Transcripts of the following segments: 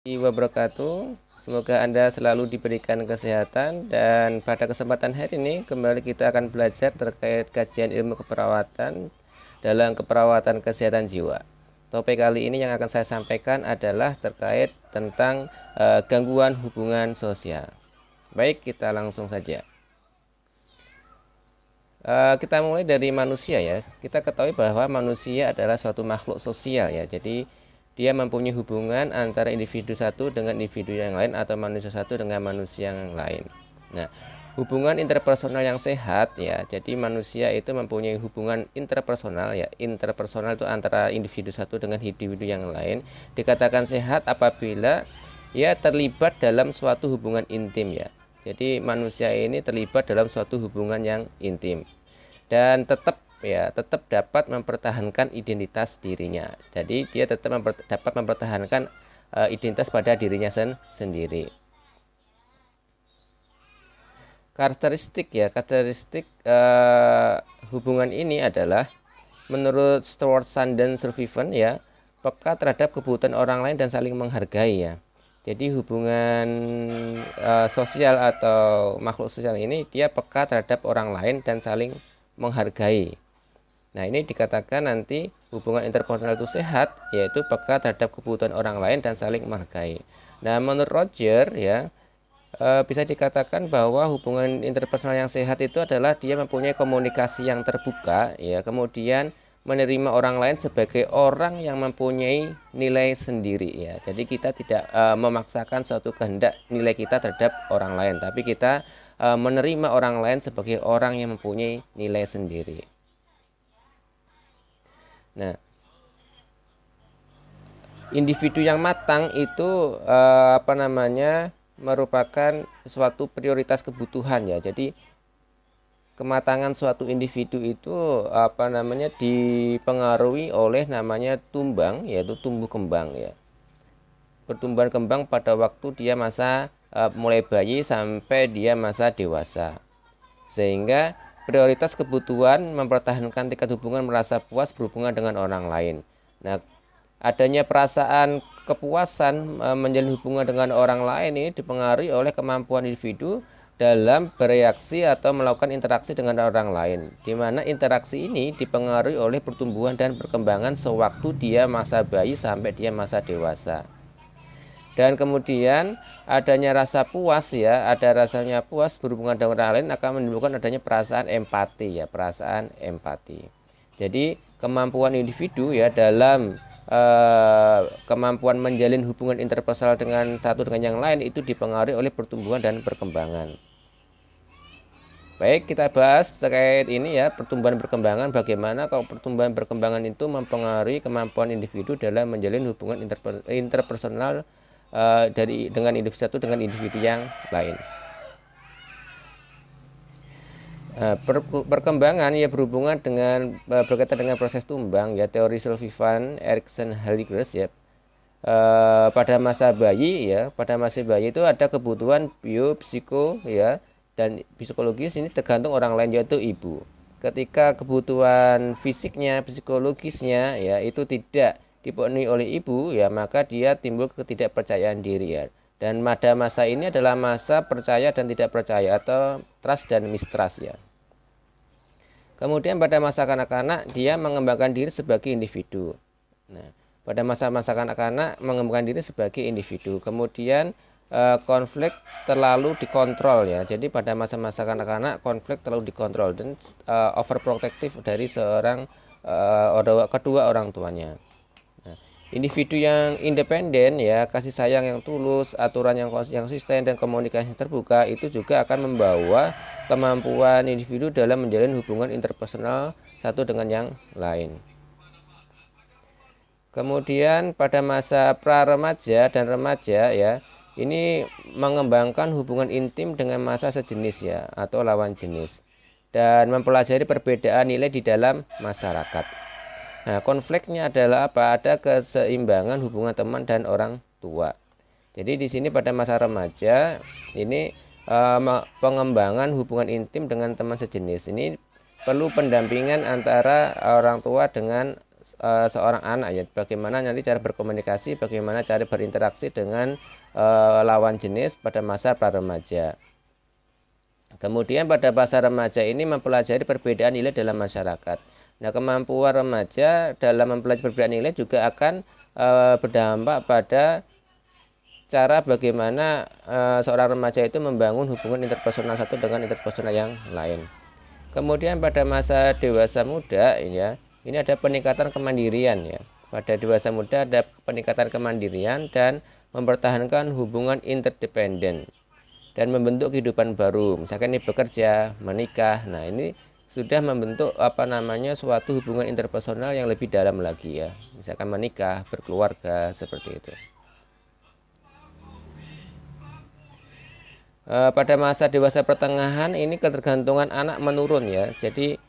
Wabarakatuh. Semoga Anda selalu diberikan kesehatan, dan pada kesempatan hari ini kembali kita akan belajar terkait kajian ilmu keperawatan dalam keperawatan kesehatan jiwa. Topik kali ini yang akan saya sampaikan adalah terkait tentang gangguan hubungan sosial. Baik, kita langsung saja. Kita mulai dari manusia ya. Kita ketahui bahwa manusia adalah suatu makhluk sosial ya. Jadi dia mempunyai hubungan antara individu satu dengan individu yang lain atau manusia satu dengan manusia yang lain. Nah, hubungan interpersonal yang sehat ya. Jadi manusia itu mempunyai hubungan interpersonal ya. Interpersonal itu antara individu satu dengan individu yang lain. Dikatakan sehat apabila ia terlibat dalam suatu hubungan intim ya. Jadi manusia ini terlibat dalam suatu hubungan yang intim dan tetap dapat mempertahankan identitas dirinya. Jadi dia tetap dapat mempertahankan identitas pada dirinya sendiri. Karakteristik hubungan ini adalah menurut Stewart Sand Sullivan ya, peka terhadap kebutuhan orang lain dan saling menghargai ya. Jadi hubungan sosial atau makhluk sosial ini dia peka terhadap orang lain dan saling menghargai. Nah, ini dikatakan nanti hubungan interpersonal itu sehat, yaitu peka terhadap kebutuhan orang lain dan saling menghargai. Nah, menurut Roger ya, bisa dikatakan bahwa hubungan interpersonal yang sehat itu adalah dia mempunyai komunikasi yang terbuka ya, kemudian menerima orang lain sebagai orang yang mempunyai nilai sendiri ya. Jadi kita tidak memaksakan suatu kehendak nilai kita terhadap orang lain, tapi kita menerima orang lain sebagai orang yang mempunyai nilai sendiri. Nah, individu yang matang itu merupakan suatu prioritas kebutuhan ya. Jadi kematangan suatu individu itu dipengaruhi oleh namanya tumbang, yaitu tumbuh kembang ya. Pertumbuhan kembang pada waktu dia masa mulai bayi sampai dia masa dewasa. Sehingga prioritas kebutuhan mempertahankan tingkat hubungan merasa puas berhubungan dengan orang lain. Nah, adanya perasaan kepuasan menjalin hubungan dengan orang lain ini dipengaruhi oleh kemampuan individu dalam bereaksi atau melakukan interaksi dengan orang lain, di mana interaksi ini dipengaruhi oleh pertumbuhan dan perkembangan sewaktu dia masa bayi sampai dia masa dewasa. Dan kemudian adanya rasa puas ya, ada rasanya puas berhubungan dengan orang lain akan menimbulkan adanya perasaan empati ya, perasaan empati. Jadi kemampuan individu ya dalam kemampuan menjalin hubungan interpersonal dengan satu dengan yang lain itu dipengaruhi oleh pertumbuhan dan perkembangan. Baik, kita bahas terkait ini ya, pertumbuhan perkembangan, bagaimana kalau pertumbuhan perkembangan itu mempengaruhi kemampuan individu dalam menjalin hubungan interpersonal dengan individu satu dengan individu yang lain. Perkembangan ya berhubungan dengan berkaitan dengan proses tumbang ya, teori Sullivan, Erikson, Haligers ya. Pada masa bayi itu ada kebutuhan biopsiko ya dan psikologis, ini tergantung orang lain yaitu ibu. Ketika kebutuhan fisiknya, psikologisnya ya itu tidak dipenuhi oleh ibu ya, maka dia timbul ketidakpercayaan diri ya. Dan pada masa ini adalah masa percaya dan tidak percaya atau trust dan mistrust ya. Kemudian pada masa kanak-kanak dia mengembangkan diri sebagai individu. Nah, pada masa-masa kanak-kanak mengembangkan diri sebagai individu. Kemudian konflik terlalu dikontrol ya. Jadi pada masa-masa kanak-kanak konflik terlalu dikontrol dan overprotective dari seorang kedua orang tuanya. Nah, individu yang independen ya, kasih sayang yang tulus, aturan yang konsisten dan komunikasi terbuka itu juga akan membawa kemampuan individu dalam menjalin hubungan interpersonal satu dengan yang lain. Kemudian pada masa pra-remaja dan remaja ya, ini mengembangkan hubungan intim dengan masa sejenis ya atau lawan jenis dan mempelajari perbedaan nilai di dalam masyarakat. Nah, konfliknya adalah apa? Ada keseimbangan hubungan teman dan orang tua. Jadi di sini pada masa remaja ini pengembangan hubungan intim dengan teman sejenis ini perlu pendampingan antara orang tua dengan seorang anak ya, bagaimana nanti cara berkomunikasi, bagaimana cara berinteraksi dengan lawan jenis pada masa pra-remaja. Kemudian pada masa remaja ini mempelajari perbedaan nilai dalam masyarakat. Nah, kemampuan remaja dalam mempelajari perbedaan nilai juga akan berdampak pada cara bagaimana seorang remaja itu membangun hubungan interpersonal satu dengan interpersonal yang lain. Kemudian pada masa dewasa muda ya, ini ada peningkatan kemandirian ya. Pada dewasa muda ada peningkatan kemandirian dan mempertahankan hubungan interdependen dan membentuk kehidupan baru. Misalkan ini bekerja, menikah. Nah, ini sudah membentuk suatu hubungan interpersonal yang lebih dalam lagi ya. Misalkan menikah, berkeluarga, seperti itu. Pada masa dewasa pertengahan ini ketergantungan anak menurun ya. Jadi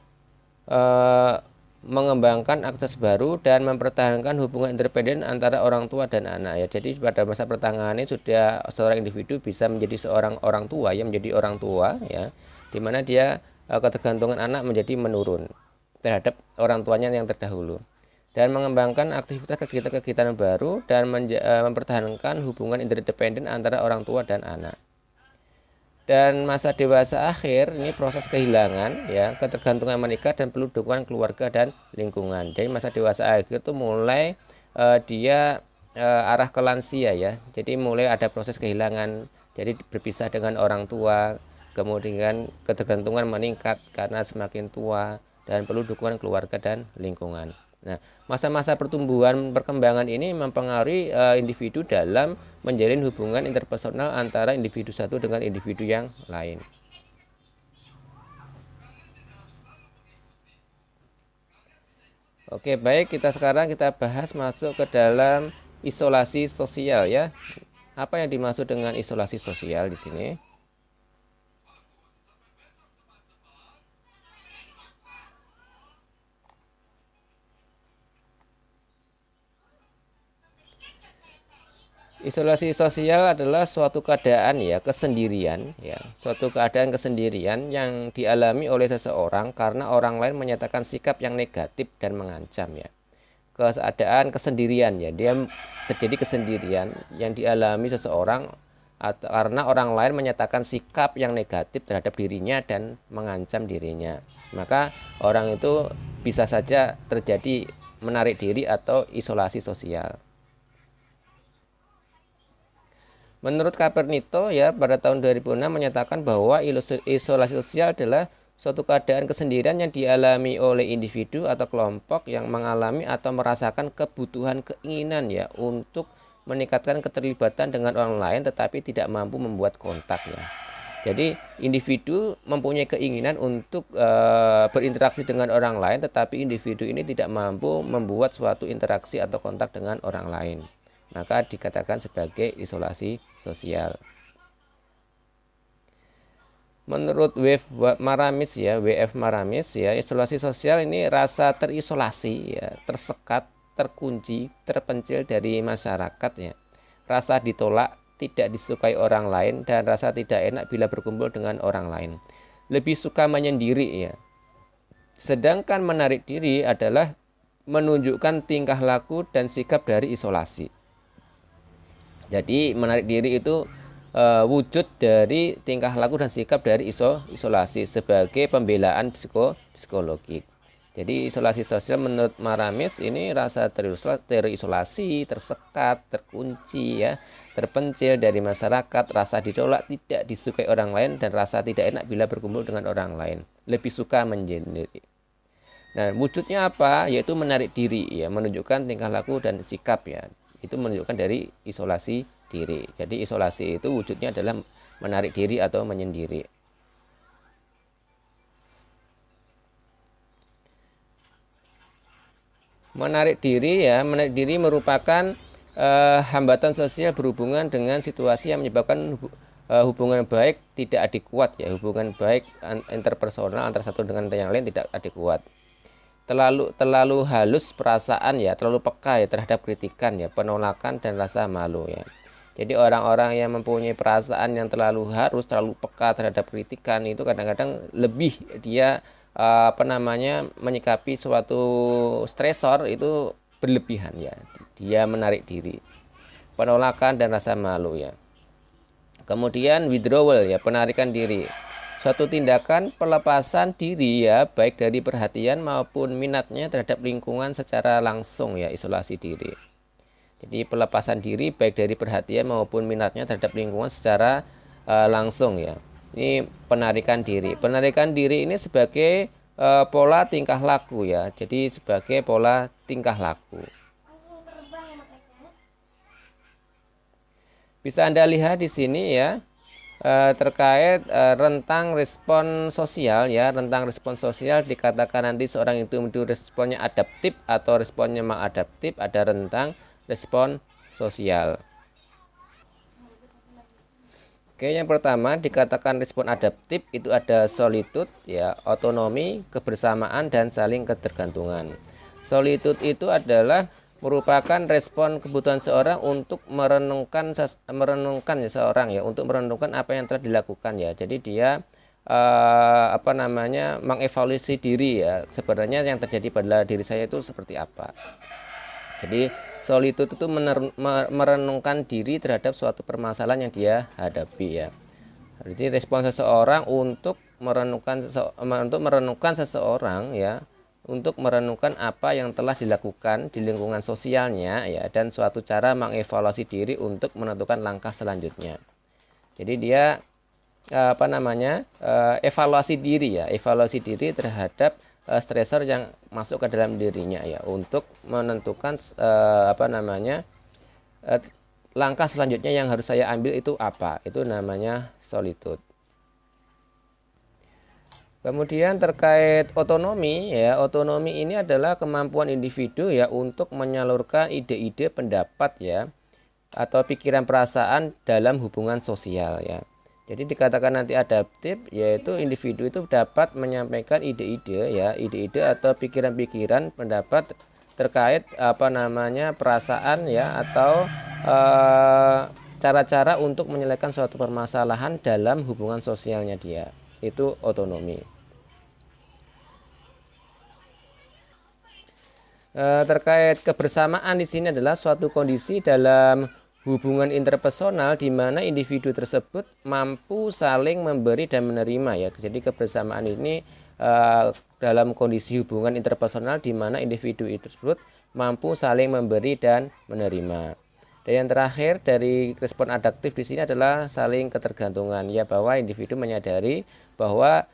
mengembangkan akses baru dan mempertahankan hubungan independen antara orang tua dan anak ya. Jadi pada masa pertengahan ini sudah seorang individu bisa menjadi seorang orang tua ya, menjadi orang tua ya, di mana dia ketergantungan anak menjadi menurun terhadap orang tuanya yang terdahulu, dan mengembangkan aktivitas kegiatan-kegiatan baru dan mempertahankan hubungan interdependen antara orang tua dan anak. Dan masa dewasa akhir ini proses kehilangan ya, ketergantungan menikah dan perlu dukungan keluarga dan lingkungan. Jadi masa dewasa akhir itu mulai dia arah ke lansia ya. Jadi mulai ada proses kehilangan, jadi berpisah dengan orang tua, kemudian ketergantungan meningkat karena semakin tua dan perlu dukungan keluarga dan lingkungan. Nah, masa-masa pertumbuhan perkembangan ini mempengaruhi individu dalam menjalin hubungan interpersonal antara individu satu dengan individu yang lain. Oke, baik, sekarang kita bahas masuk ke dalam isolasi sosial ya. Apa yang dimaksud dengan isolasi sosial di sini? Isolasi sosial adalah suatu keadaan ya, kesendirian ya, suatu keadaan kesendirian yang dialami oleh seseorang karena orang lain menyatakan sikap yang negatif dan mengancam ya. Keadaan kesendirian ya, dia terjadi kesendirian yang dialami seseorang karena orang lain menyatakan sikap yang negatif terhadap dirinya dan mengancam dirinya. Maka orang itu bisa saja terjadi menarik diri atau isolasi sosial. Menurut Kapernito ya, pada tahun 2006 menyatakan bahwa isolasi sosial adalah suatu keadaan kesendirian yang dialami oleh individu atau kelompok yang mengalami atau merasakan kebutuhan keinginan ya untuk meningkatkan keterlibatan dengan orang lain tetapi tidak mampu membuat kontak ya. Jadi individu mempunyai keinginan untuk berinteraksi dengan orang lain tetapi individu ini tidak mampu membuat suatu interaksi atau kontak dengan orang lain. Maka dikatakan sebagai isolasi sosial. Menurut WF Maramis ya, isolasi sosial ini rasa terisolasi ya, tersekat, terkunci, terpencil dari masyarakat ya. Rasa ditolak, tidak disukai orang lain dan rasa tidak enak bila berkumpul dengan orang lain. Lebih suka menyendiri ya. Sedangkan menarik diri adalah menunjukkan tingkah laku dan sikap dari isolasi. Jadi menarik diri itu wujud dari tingkah laku dan sikap dari isolasi sebagai pembelaan psikologik. Jadi isolasi sosial menurut Maramis ini rasa terisolasi, tersekat, terkunci ya, terpencil dari masyarakat, rasa ditolak, tidak disukai orang lain dan rasa tidak enak bila berkumpul dengan orang lain. Lebih suka menyendiri. Nah, wujudnya apa? Yaitu menarik diri ya, menunjukkan tingkah laku dan sikap ya. Itu menunjukkan dari isolasi diri. Jadi isolasi itu wujudnya adalah menarik diri atau menyendiri. Menarik diri merupakan hambatan sosial berhubungan dengan situasi yang menyebabkan hubungan baik tidak adekuat ya, hubungan baik interpersonal antara satu dengan yang lain tidak adekuat. Terlalu halus perasaan ya, terlalu peka ya terhadap kritikan ya, penolakan dan rasa malu ya. Jadi orang-orang yang mempunyai perasaan yang terlalu harus, terlalu peka terhadap kritikan itu kadang-kadang lebih dia apa namanya menyikapi suatu stresor itu berlebihan ya. Dia menarik diri. Penolakan dan rasa malu ya. Kemudian withdrawal ya, penarikan diri. Suatu tindakan pelepasan diri ya, baik dari perhatian maupun minatnya terhadap lingkungan secara langsung ya, isolasi diri. Jadi pelepasan diri baik dari perhatian maupun minatnya terhadap lingkungan secara langsung ya. Ini penarikan diri. Penarikan diri ini sebagai pola tingkah laku ya. Jadi sebagai pola tingkah laku. Bisa Anda lihat di sini ya, terkait rentang respon sosial ya. Rentang respon sosial dikatakan nanti seorang itu responnya adaptif atau responnya maladaptif. Ada rentang respon sosial. Oke, yang pertama dikatakan respon adaptif itu ada solitude ya, otonomi, kebersamaan dan saling ketergantungan. Solitude itu adalah merupakan respon kebutuhan seorang untuk merenungkan ya seorang ya, untuk merenungkan apa yang telah dilakukan ya. Jadi dia apa namanya mengevaluasi diri ya, sebenarnya yang terjadi pada diri saya itu seperti apa. Jadi solitude itu merenungkan diri terhadap suatu permasalahan yang dia hadapi ya. Jadi respon seseorang untuk merenungkan seseorang ya, untuk merenungkan apa yang telah dilakukan di lingkungan sosialnya ya, dan suatu cara mengevaluasi diri untuk menentukan langkah selanjutnya. Jadi dia apa namanya evaluasi diri ya, evaluasi diri terhadap stresor yang masuk ke dalam dirinya ya, untuk menentukan apa namanya langkah selanjutnya yang harus saya ambil itu apa. Itu namanya solitude. Kemudian terkait otonomi ya, otonomi ini adalah kemampuan individu ya untuk menyalurkan ide-ide, pendapat ya, atau pikiran perasaan dalam hubungan sosial ya. Jadi dikatakan nanti adaptif, yaitu individu itu dapat menyampaikan ide-ide ya, ide-ide atau pikiran-pikiran, pendapat terkait apa namanya perasaan ya, atau cara-cara untuk menyelesaikan suatu permasalahan dalam hubungan sosialnya dia. Itu otonomi. Terkait kebersamaan di sini adalah suatu kondisi dalam hubungan interpersonal di mana individu tersebut mampu saling memberi dan menerima ya. Jadi kebersamaan ini dalam kondisi hubungan interpersonal di mana individu tersebut mampu saling memberi dan menerima. Dan yang terakhir dari respon adaptif di sini adalah saling ketergantungan ya, bahwa individu menyadari bahwa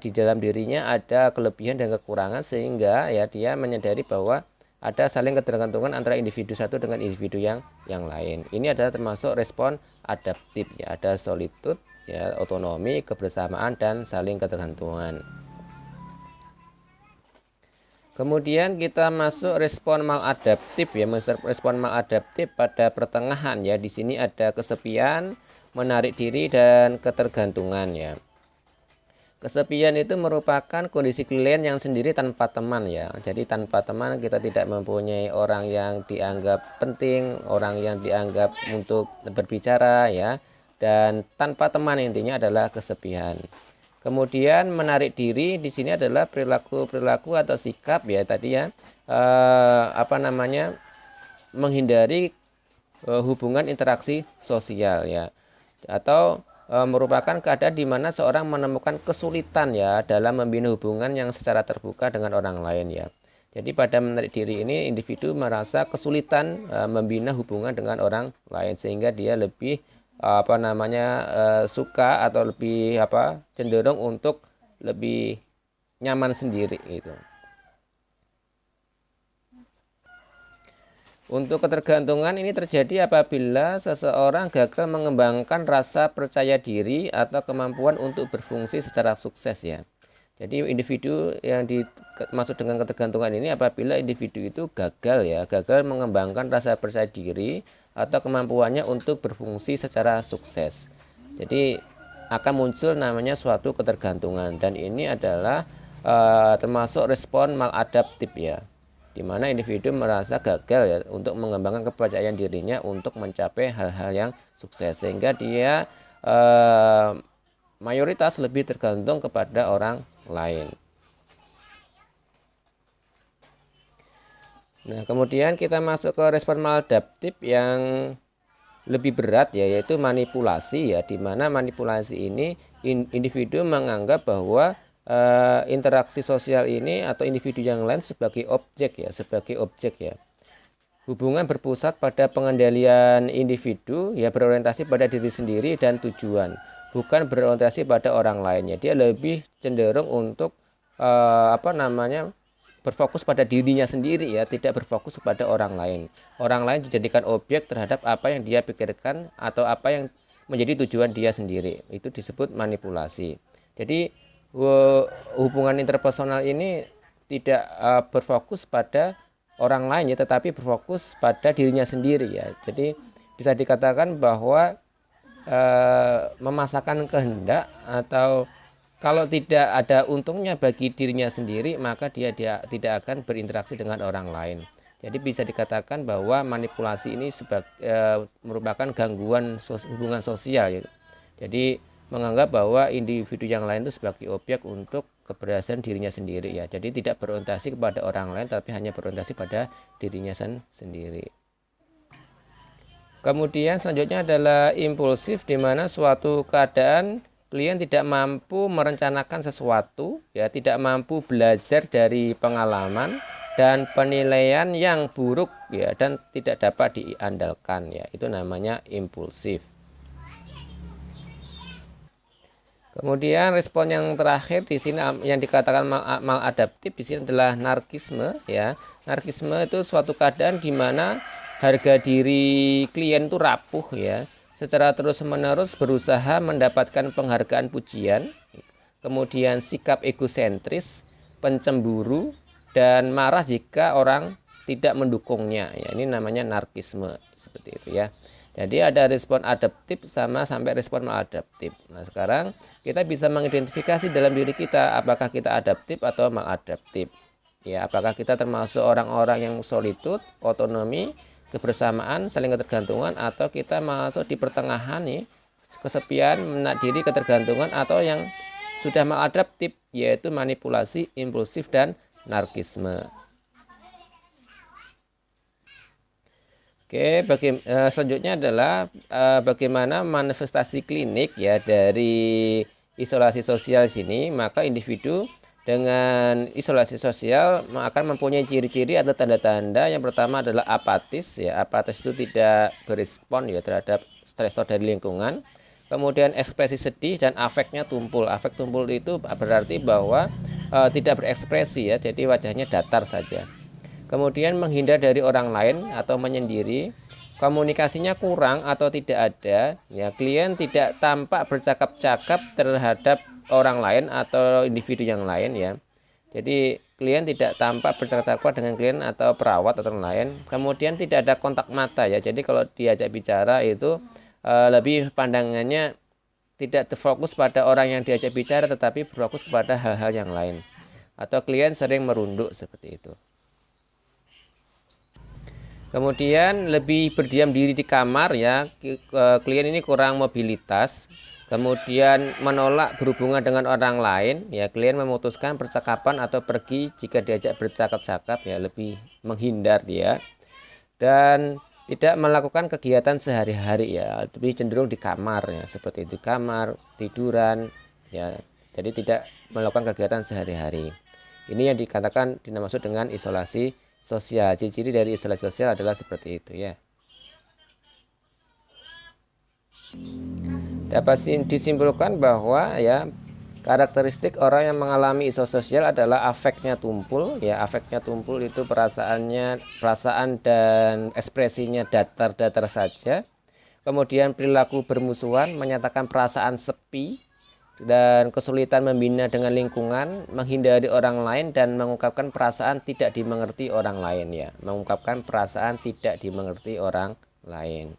di dalam dirinya ada kelebihan dan kekurangan, sehingga ya dia menyadari bahwa ada saling ketergantungan antara individu satu dengan individu yang lain. Ini adalah termasuk respon adaptif ya. Ada solitude ya, otonomi, kebersamaan dan saling ketergantungan. Kemudian kita masuk respon maladaptif ya. Respon maladaptif pada pertengahan ya. Di sini ada kesepian, menarik diri dan ketergantungan ya. Kesepian itu merupakan kondisi klien yang sendiri tanpa teman ya. Jadi tanpa teman, kita tidak mempunyai orang yang dianggap penting, orang yang dianggap untuk berbicara ya. Dan tanpa teman intinya adalah kesepian. Kemudian menarik diri di sini adalah perilaku atau sikap ya tadi ya. Apa namanya menghindari hubungan interaksi sosial ya. Atau merupakan keadaan di mana seorang menemukan kesulitan ya dalam membina hubungan yang secara terbuka dengan orang lain ya. Jadi pada menarik diri ini individu merasa kesulitan membina hubungan dengan orang lain, sehingga dia lebih apa namanya suka atau lebih cenderung untuk lebih nyaman sendiri gitu. Untuk ketergantungan ini terjadi apabila seseorang gagal mengembangkan rasa percaya diri atau kemampuan untuk berfungsi secara sukses ya. Jadi individu yang dimaksud dengan ketergantungan ini apabila individu itu gagal mengembangkan rasa percaya diri atau kemampuannya untuk berfungsi secara sukses. Jadi akan muncul namanya suatu ketergantungan, dan ini adalah termasuk respon maladaptif ya, di mana individu merasa gagal ya untuk mengembangkan kepercayaan dirinya untuk mencapai hal-hal yang sukses, sehingga dia mayoritas lebih tergantung kepada orang lain. Nah, kemudian kita masuk ke respon maladaptif yang lebih berat ya, yaitu manipulasi ya, di mana manipulasi ini individu menganggap bahwa interaksi sosial ini atau individu yang lain sebagai objek ya, Hubungan berpusat pada pengendalian individu ya, berorientasi pada diri sendiri dan tujuan, bukan berorientasi pada orang lainnya. Dia lebih cenderung untuk berfokus pada dirinya sendiri ya, tidak berfokus kepada orang lain. Orang lain dijadikan objek terhadap apa yang dia pikirkan atau apa yang menjadi tujuan dia sendiri. Itu disebut manipulasi. Jadi hubungan interpersonal ini tidak berfokus pada orang lain ya, tetapi berfokus pada dirinya sendiri ya. Jadi bisa dikatakan bahwa memasakkan kehendak atau kalau tidak ada untungnya bagi dirinya sendiri, maka dia tidak akan berinteraksi dengan orang lain. Jadi bisa dikatakan bahwa manipulasi ini merupakan gangguan hubungan sosial. Jadi menganggap bahwa individu yang lain itu sebagai objek untuk keberhasilan dirinya sendiri ya. Jadi tidak berorientasi kepada orang lain, tapi hanya berorientasi pada dirinya sendiri. Kemudian selanjutnya adalah impulsif, di mana suatu keadaan klien tidak mampu merencanakan sesuatu ya, tidak mampu belajar dari pengalaman dan penilaian yang buruk ya, dan tidak dapat diandalkan ya. Itu namanya impulsif. Kemudian respon yang terakhir di sini yang dikatakan maladaptif di sini adalah narkisme ya. Narkisme itu suatu keadaan di mana harga diri klien itu rapuh ya, secara terus-menerus berusaha mendapatkan penghargaan, pujian, kemudian sikap egosentris, pencemburu, dan marah jika orang tidak mendukungnya. Ya, ini namanya narkisme, seperti itu ya. Jadi ada respon adaptif sampai respon maladaptif. Nah, sekarang kita bisa mengidentifikasi dalam diri kita apakah kita adaptif atau maladaptif. Ya, apakah kita termasuk orang-orang yang solitude, otonomi, kebersamaan, saling ketergantungan, atau kita masuk di pertengahan nih, kesepian, menak diri, ketergantungan, atau yang sudah maladaptif yaitu manipulasi, impulsif, dan narkisme. Oke, selanjutnya adalah bagaimana manifestasi klinik ya dari isolasi sosial sini. Maka individu dengan isolasi sosial akan mempunyai ciri-ciri atau tanda-tanda. Yang pertama adalah apatis ya. Apatis itu tidak berespon ya terhadap stresor dari lingkungan. Kemudian ekspresi sedih dan afeknya tumpul. Afek tumpul itu berarti bahwa tidak berekspresi ya. Jadi wajahnya datar saja. Kemudian menghindar dari orang lain atau menyendiri, komunikasinya kurang atau tidak ada, ya klien tidak tampak bercakap-cakap terhadap orang lain atau individu yang lain ya. Jadi klien tidak tampak bercakap-cakap dengan klien atau perawat atau orang lain. Kemudian tidak ada kontak mata ya. Jadi kalau diajak bicara itu lebih pandangannya tidak terfokus pada orang yang diajak bicara, tetapi berfokus kepada hal-hal yang lain. Atau klien sering merunduk seperti itu. Kemudian lebih berdiam diri di kamar ya, klien ini kurang mobilitas. Kemudian menolak berhubungan dengan orang lain ya, klien memutuskan percakapan atau pergi jika diajak bercakap-cakap ya, lebih menghindar dia. Dan tidak melakukan kegiatan sehari-hari ya, lebih cenderung di kamar ya, seperti di kamar, tiduran ya. Jadi tidak melakukan kegiatan sehari-hari. Ini yang dikatakan dimaksud dengan isolasi sosial. Ciri-ciri dari isolasi sosial adalah seperti itu ya. Dapat disimpulkan bahwa ya karakteristik orang yang mengalami isolasi sosial adalah afeknya tumpul ya. Afeknya tumpul itu perasaan dan ekspresinya datar-datar saja. Kemudian perilaku bermusuhan, menyatakan perasaan sepi dan kesulitan membina dengan lingkungan, menghindari orang lain, dan mengungkapkan perasaan tidak dimengerti orang lain ya. Mengungkapkan perasaan tidak dimengerti orang lain.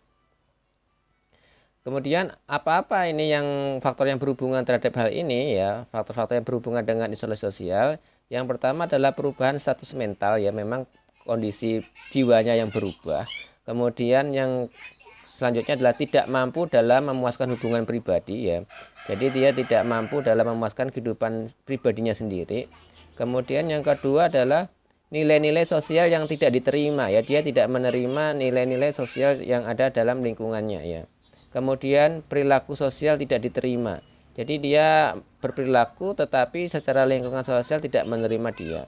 Kemudian apa-apa ini yang faktor yang berhubungan terhadap hal ini ya, faktor-faktor yang berhubungan dengan isolasi sosial. Yang pertama adalah perubahan status mental ya, memang kondisi jiwanya yang berubah. Kemudian yang selanjutnya adalah tidak mampu dalam memuaskan hubungan pribadi ya. Jadi dia tidak mampu dalam memuaskan kehidupan pribadinya sendiri. Kemudian yang kedua adalah nilai-nilai sosial yang tidak diterima ya, dia tidak menerima nilai-nilai sosial yang ada dalam lingkungannya ya. Kemudian perilaku sosial tidak diterima, jadi dia berperilaku tetapi secara lingkungan sosial tidak menerima dia.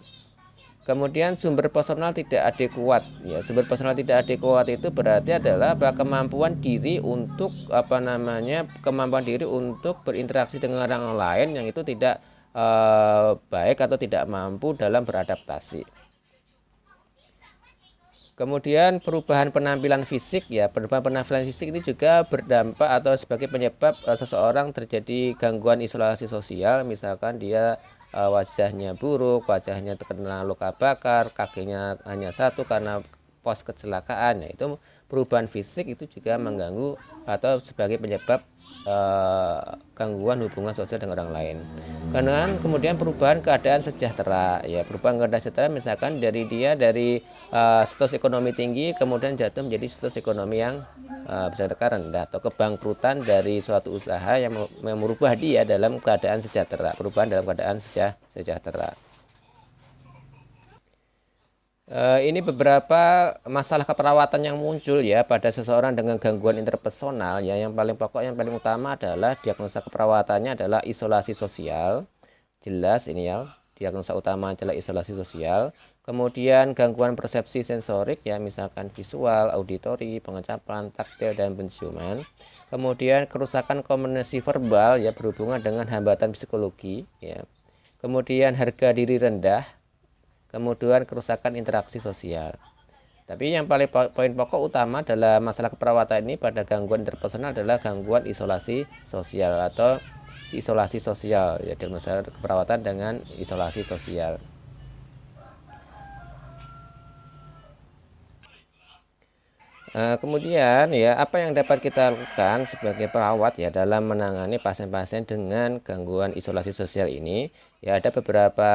Kemudian sumber personal tidak adekuat ya, sumber personal tidak adekuat itu berarti adalah kemampuan diri untuk kemampuan diri untuk berinteraksi dengan orang lain yang itu tidak baik atau tidak mampu dalam beradaptasi. Kemudian perubahan penampilan fisik ya, perubahan penampilan fisik ini juga berdampak atau sebagai penyebab seseorang terjadi gangguan isolasi sosial, misalkan dia wajahnya buruk, wajahnya terkena luka bakar, kakinya hanya satu karena pos kecelakaan. Nah, itu perubahan fisik itu juga mengganggu atau sebagai penyebab gangguan hubungan sosial dengan orang lain. Kemudian perubahan keadaan sejahtera ya, perubahan keadaan sejahtera misalkan dari status ekonomi tinggi kemudian jatuh menjadi status ekonomi yang sejahtera rendah, atau kebangkrutan dari suatu usaha yang merubah dia dalam keadaan sejahtera, perubahan dalam keadaan sejahtera. Ini beberapa masalah keperawatan yang muncul ya pada seseorang dengan gangguan interpersonal ya. Yang paling pokok, yang paling utama adalah diagnosa keperawatannya adalah isolasi sosial. Jelas ini ya, diagnosa utama adalah isolasi sosial. Kemudian gangguan persepsi sensorik ya, misalkan visual, auditori, pengecapan, taktil, dan penciuman. Kemudian kerusakan komunikasi verbal ya, berhubungan dengan hambatan psikologi ya. Kemudian harga diri rendah. Kemudian kerusakan interaksi sosial. Tapi yang paling poin pokok utama dalam masalah keperawatan ini pada gangguan interpersonal adalah gangguan isolasi sosial atau isolasi sosial ya, diagnosa keperawatan dengan isolasi sosial. Kemudian ya, apa yang dapat kita lakukan sebagai perawat ya dalam menangani pasien-pasien dengan gangguan isolasi sosial ini? Ya, ada beberapa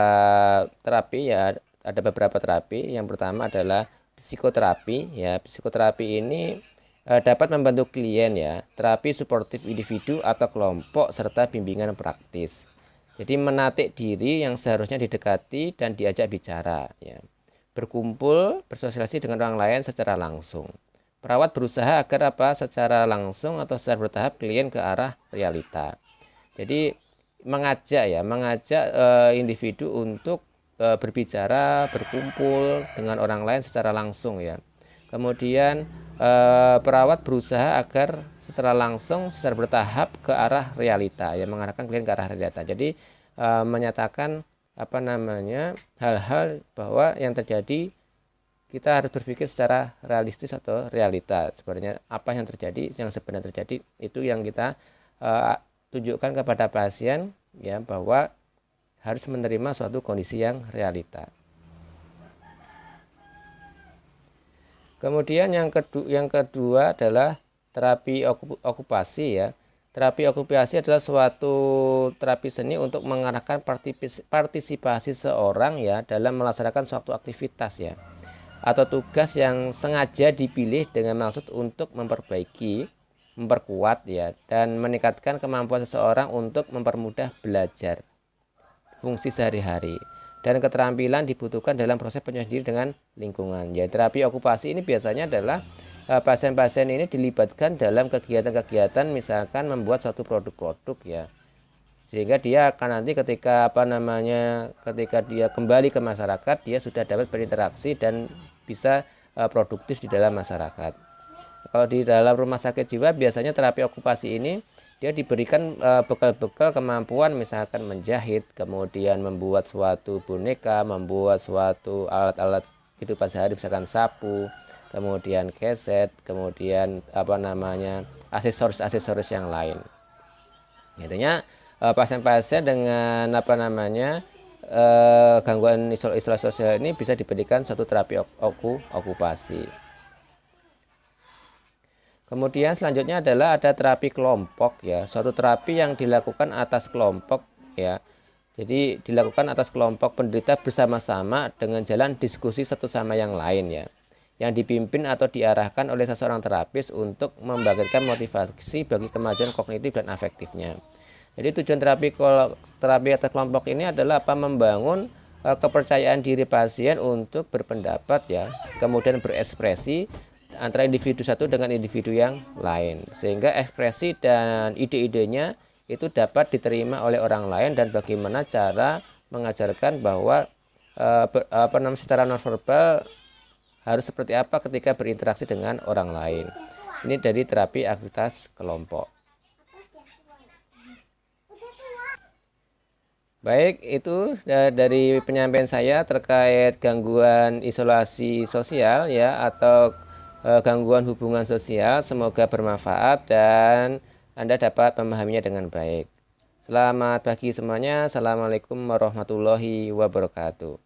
terapi ya, ada beberapa terapi. Yang pertama adalah psikoterapi ya. Psikoterapi ini dapat membantu klien ya, terapi suportif individu atau kelompok serta bimbingan praktis. Jadi menatik diri yang seharusnya didekati dan diajak bicara ya. Berkumpul, bersosialisasi dengan orang lain secara langsung. Perawat berusaha agar secara langsung atau secara bertahap klien ke arah realita. Jadi mengajak individu untuk berbicara, berkumpul dengan orang lain secara langsung ya. Kemudian perawat berusaha agar secara langsung, secara bertahap ke arah realita ya, mengarahkan klien ke arah realita. Jadi menyatakan hal-hal bahwa yang terjadi, kita harus berpikir secara realistis atau realita. Sebenarnya apa yang terjadi, yang sebenarnya terjadi itu yang kita tunjukkan kepada pasien ya, bahwa harus menerima suatu kondisi yang realita. Kemudian yang kedua adalah terapi okupasi ya. Terapi okupasi adalah suatu terapi seni untuk mengarahkan partisipasi seorang ya dalam melaksanakan suatu aktivitas ya, atau tugas yang sengaja dipilih dengan maksud untuk memperbaiki, memperkuat ya, dan meningkatkan kemampuan seseorang untuk mempermudah belajar, fungsi sehari-hari, dan keterampilan dibutuhkan dalam proses penyesuaian diri dengan lingkungan. Ya, terapi okupasi ini biasanya adalah pasien-pasien ini dilibatkan dalam kegiatan-kegiatan, misalkan membuat suatu produk-produk ya, sehingga dia akan nanti ketika dia kembali ke masyarakat, dia sudah dapat berinteraksi dan bisa produktif di dalam masyarakat. Kalau di dalam rumah sakit jiwa biasanya terapi okupasi ini dia diberikan bekal-bekal kemampuan, misalkan menjahit, kemudian membuat suatu boneka, membuat suatu alat-alat kehidupan sehari, misalkan sapu, kemudian keset, kemudian aksesoris-aksesoris yang lain. Intinya pasien-pasien dengan gangguan isolasi sosial ini bisa diberikan suatu terapi okupasi. Kemudian selanjutnya adalah ada terapi kelompok ya, suatu terapi yang dilakukan atas kelompok ya. Jadi dilakukan atas kelompok penderita bersama-sama dengan jalan diskusi satu sama yang lain ya, yang dipimpin atau diarahkan oleh seseorang terapis untuk membangkitkan motivasi bagi kemajuan kognitif dan afektifnya. Jadi tujuan terapi atas kelompok ini adalah membangun kepercayaan diri pasien untuk berpendapat ya, kemudian berekspresi antara individu satu dengan individu yang lain, sehingga ekspresi dan ide-idenya itu dapat diterima oleh orang lain, dan bagaimana cara mengajarkan bahwa secara nonverbal harus seperti apa ketika berinteraksi dengan orang lain. Ini dari terapi aktivitas kelompok. Baik, itu dari penyampaian saya terkait gangguan isolasi sosial ya, atau gangguan hubungan sosial. Semoga bermanfaat dan Anda dapat memahaminya dengan baik. Selamat pagi semuanya. Assalamualaikum warahmatullahi wabarakatuh.